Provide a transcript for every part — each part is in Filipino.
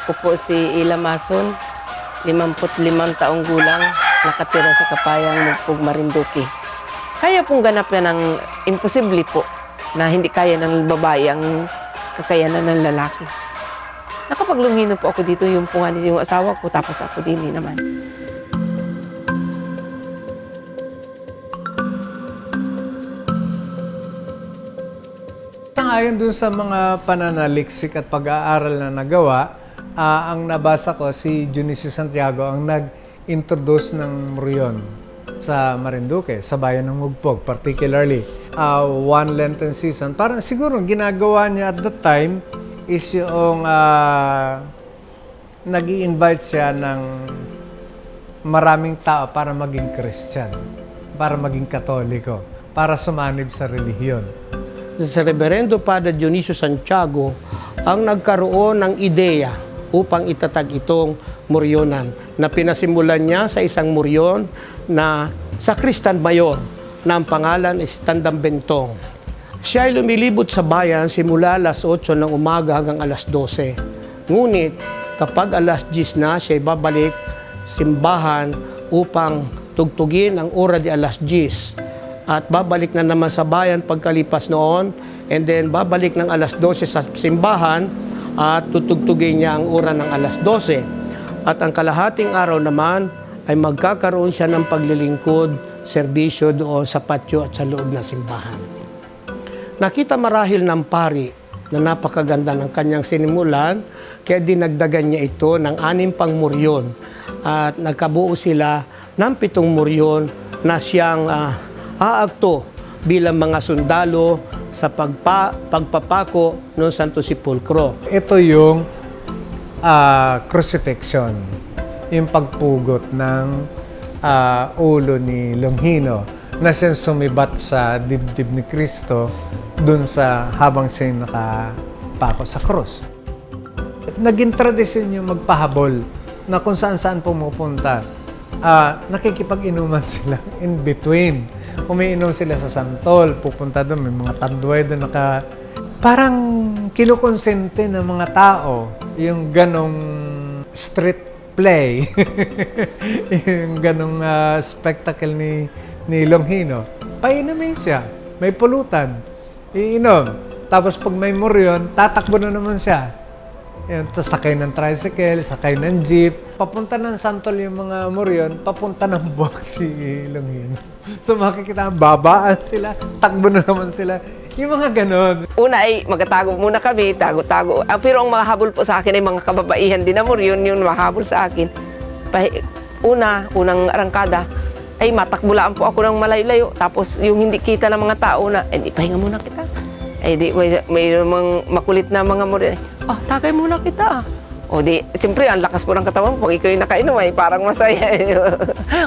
Ako po si Ila Mason, 55 taong gulang, nakatira sa Kapayang Mugpog, Marinduque. Kaya pong ganap na ng imposible po na hindi kaya ng babae ang kakayanan ng lalaki. Nakapaglungino po ako dito, yung pungan yung asawa ko, tapos ako din naman. Ayon dun sa mga pananaliksik at pag-aaral na nagawa, ang nabasa ko si Dionisio Santiago ang nag-introduce ng Moryon sa Marinduque, sa bayan ng Mugpog, particularly one Lenten season. Parang siguro ginagawa niya at that time is yung nag-i-invite siya ng maraming tao para maging Christian, para maging Katoliko, para sumanib sa relihiyon. Si Reverendo Padre Dionisio Santiago ang nagkaroon ng ideya upang itatag itong moryonan na pinasimulan niya sa isang moryon na Sakristan Mayor na ang pangalan is Tandang Bentong. Siya ay lumilibot sa bayan simula alas 8 ng umaga hanggang alas 12. Ngunit kapag alas 10 na, siya ay babalik simbahan upang tugtugin ang ora de alas 10. At babalik na naman sa bayan pagkalipas noon, and then babalik ng alas 12 sa simbahan at tutugtugin niya ang ora ng alas 12. At ang kalahating araw naman ay magkakaroon siya ng paglilingkod, serbisyo doon sa patio at sa loob ng simbahan. Nakita marahil ng pari na napakaganda ng kanyang sinimulan, kaya dinagdagan niya ito ng 6 pang moryon. At nagkabuo sila ng 7 moryon na siyang aakto bilang mga sundalo sa pagpapako ng Santo Sepulcro. Ito yung crucifixion, yung pagpugot ng ulo ni Longhino na siyang sumibat sa dibdib ni Cristo dun sa habang siya nakapako sa krus. Naging tradisyon yung magpahabol na kung saan-saan pumupunta. Nakikipag-inuman sila in between. Umiinom sila sa santol, pupunta doon, may mga tanduay doon parang kinukonsente ng mga tao yung ganong street play, yung ganong spectacle ni Longhino. Painumin siya, may pulutan, iinom. Tapos pag may moryon, tatakbo na naman siya. Yan, sakay ng tricycle, sakay ng jeep. Papunta ng santol yung mga moryon, papunta ng buwak si Longhino. So makikita, babaan sila, takbo na naman sila. Yung mga ganon. Una ay magatago muna kami, tago-tago. Pero ang mahabol po sa akin ay mga kababaihan din na moryon, yung mahabol sa akin. Unang arangkada, ay matakbulaan po ako ng malayo-layo. Tapos yung hindi kita ng mga tao na, di pahinga muna kita. Ay di, may makulit na mga moryon. Tagay muna kita. O di, siyempre, ang lakas po ng katawan pag ikaw yung nakainom ay parang masaya.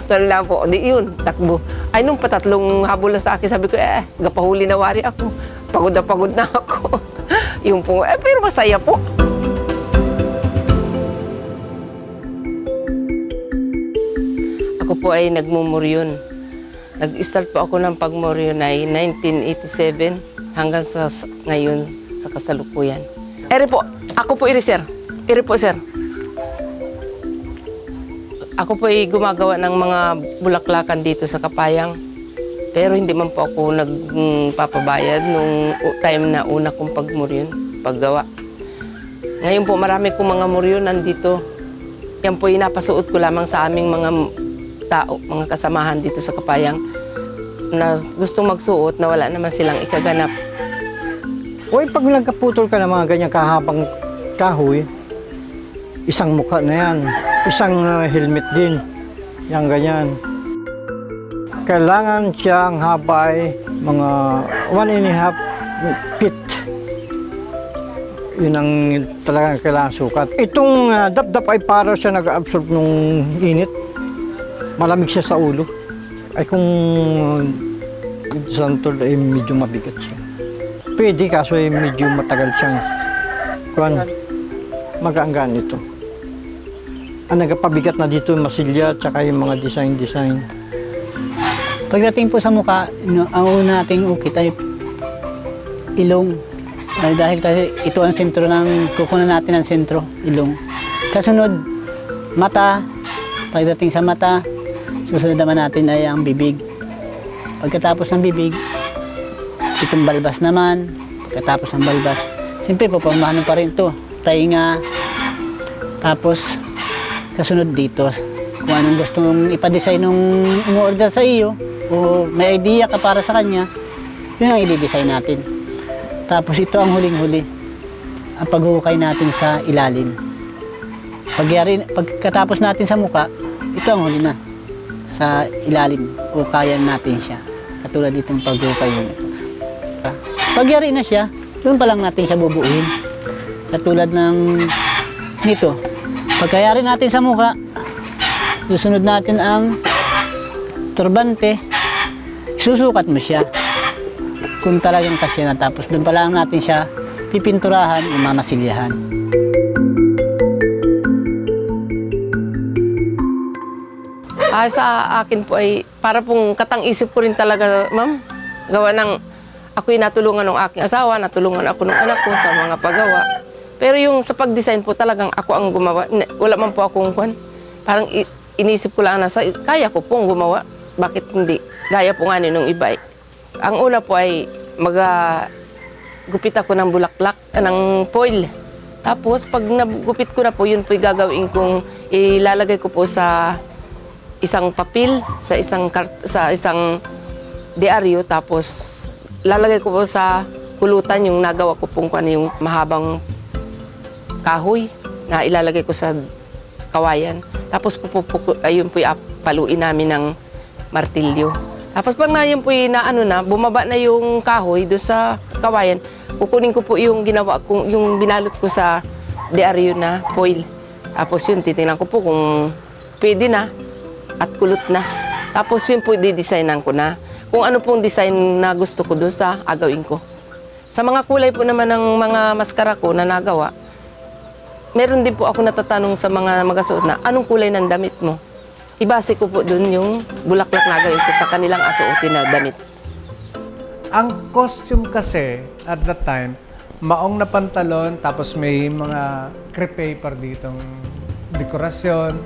Ganun lang po. Di yun, takbo. Ay, nung patatlong habol na sa akin, sabi ko, gapahuli na wari ako. Pagod na ako. Yung po, pero masaya po. Ako po ay nagmumuryon. Nag-start po ako ng pagmuryon ay 1987 hanggang sa ngayon sa kasalukuyan. Po, ako po sir. Sir. Ako po ay gumagawa ng mga bulaklakan dito sa Kapayang. Pero hindi man po ako nagpapabayad nung time na una kong paggawa. Ngayon po marami kong mga moryon nandito. Yan po inapasuot ko lamang sa aming mga tao, mga kasamahan dito sa Kapayang na gustong magsuot na wala naman silang ikaganap. Uy, pag nagkaputol ka ng mga ganyang kahabang kahoy, isang mukha na yan, isang helmet din, yung ganyan. Kailangan siyang haba ay mga 1.5 feet. Yun ang talagang kailangan sukat. Itong dap-dap ay para siya nag-absorb ng init. Malamig siya sa ulo. Ay kung santol ay medyo mabigat siya. Pwede kaso ay medyo matagal siyang magaanggan ito. Ang nagpabigat na dito yung masilya at saka yung mga design. Pagdating po sa mukha, ang una nating ukit ay ilong. Dahil kasi ito ang sentro ng kukunan natin ang sentro, ilong. Kasunod, mata. Pagdating sa mata, susunod naman natin ay ang bibig. Pagkatapos ng bibig, itong balbas naman. Pagkatapos ng balbas, siyempre pupormahan pa rin ito. Tainga. Tapos, kasunod dito. Kung anong gusto mong ipadesign nung umu-order sa iyo, o may idea ka para sa kanya, yun ang i-design natin. Tapos ito ang huling-huli, ang paghuhukay natin sa ilalim. Pagkatapos natin sa muka, ito ang huli na. Sa ilalim, hukayan natin siya. Katulad itong paghuhukay nito. Pagyari na siya, doon pa lang natin siya bubuuin. Katulad ng nito. Pagkayari natin sa muka, susunod natin ang turbante, susukat mo siya. Kung talagang kasya na, tapos doon pa lang natin siya pipinturahan, mamasilyahan. Sa akin po ay para pong katang-isip ko rin talaga, ma'am. Gawa ng ako'y natulungan ng aking asawa, natulungan ako ng anak ko sa mga paggawa. Pero yung sa pag-design po talagang ako ang gumawa. Wala man po akong kwan. Parang inisip ko lang na kaya ko pong gumawa. Bakit hindi? Gaya po nga nung iba. Ang una po ay gupit ako ng bulaklak, ng foil. Tapos pag nagupit ko na po, yun po gagawin kong ilalagay ko po sa isang papel, sa isang diaryo. Tapos lalagay ko po sa kulutan yung nagawa ko pong yung mahabang kahoy na ilalagay ko sa kawayan. Tapos ayun po paluin namin ng martilyo. Tapos pag na yun po bumaba na yung kahoy do sa kawayan, kukunin ko po yung ginawa ko, yung binalot ko sa diaryo na foil. Tapos yun, titingnan ko po kung pwede na at kulot na. Tapos yun po didesignan ko na. Kung ano pong design na gusto ko doon sa agawin ko. Sa mga kulay po naman ng mga maskara ko na nagawa, meron din po ako natatanong sa mga magasuot na, anong kulay ng damit mo? Ibase ko po doon yung bulaklak na gawin ko sa kanilang asuotin na damit. Ang costume kasi at that time, maong na pantalon, tapos may mga crepe paper ditong dekorasyon,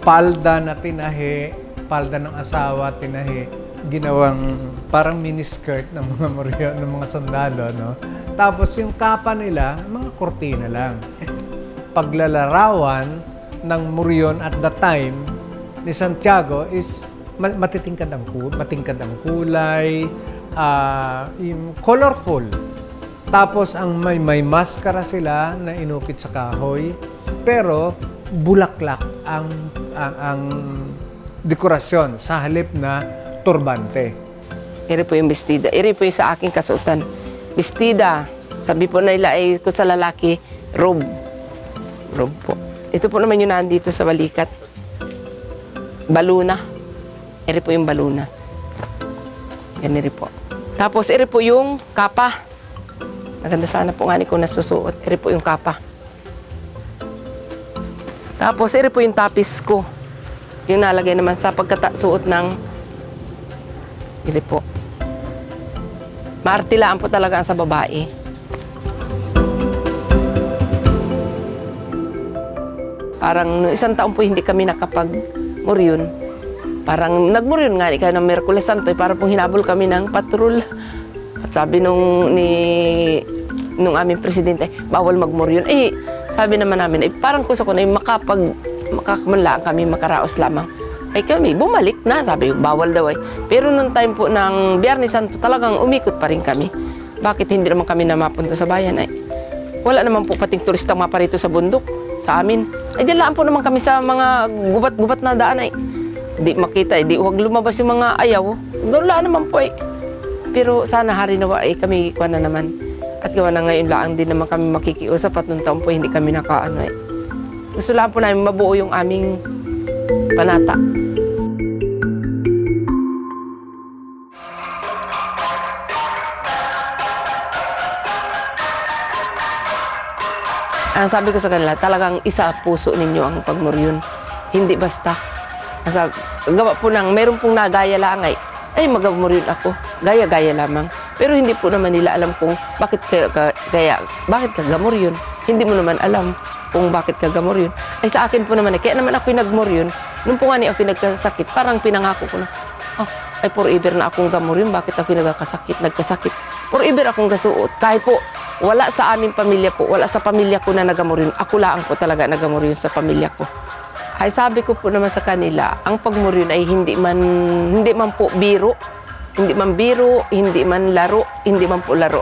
palda na tinahi, palda ng asawa tinahi, ginawang parang miniskirt ng mga moryo, ng mga sundalo, no? Tapos yung kapa nila, mga kurtina lang. Paglalarawan ng muryon at the time ni Santiago is matingkad ang kulay, yung colorful. Tapos ang may maskara sila na inukit sa kahoy, pero bulaklak ang dekorasyon sa halip na turbante. Iri po yung bestida. Iri po yung sa aking kasuotan. Bestida. Sabi po nila ay kung sa lalaki, robe. Robe po. Ito po naman yung nandito sa balikat. Baluna. Iri po yung baluna. Yan iri po. Tapos iri po yung kapa. Maganda sana po nga ni kung nasusuot. Iri po yung kapa. Tapos iri po yung tapis ko. Yung nalagay naman sa pagkasuot ng iri po. Maartilaan po talaga ang sa babae. Parang isang taon po hindi kami nakapag-muryon. Parang nag-muryon nga kayo ng Miyerkules Santo. Parang pong hinabol kami ng patrol. At sabi nung aming presidente, bawal mag-muryon. Sabi naman namin, parang gusto ko na makamanlaan kami, makaraos lamang. Kami, bumalik na. Sabi, bawal daw . Pero nung time po ng Biyernes Santo, talagang umikot pa rin kami. Bakit hindi naman kami na mapunta sa bayan ? Wala naman po pating turistang maparito sa bundok, sa amin. Diyan lang po naman kami sa mga gubat-gubat na daan . Di makita, di huwag lumabas yung mga ayaw. Wala naman po . Pero sana hari nawa kami kuha na naman. At gawa na ngayon lang din naman kami makikiusap at nung taon po hindi kami nakaano . Gusto lang po namin mabuo yung aming panata. Ang sabi ko sa kanila, talagang isa puso ninyo ang pagmuryon. Hindi basta. Gawa po meron pong nagaya lang magamuryon ako. Gaya-gaya lamang. Pero hindi po naman nila alam kung bakit ka gamuryon. Hindi mo naman alam. kung bakit ka gamoryon. Ay sa akin po naman, kaya naman ako nagmoryon. Nung po nga ako nagkasakit, parang pinangako ko na, ay forever na akong gamoryon, bakit ako nagkasakit. Forever akong gasuot. Kahit po, wala sa aming pamilya po, wala sa pamilya ko na nagamoryon. Ako lang po talaga nagamoryon sa pamilya ko. Ay sabi ko po naman sa kanila, ang pagmoryon ay hindi man po biro, hindi man laro, hindi man po laro.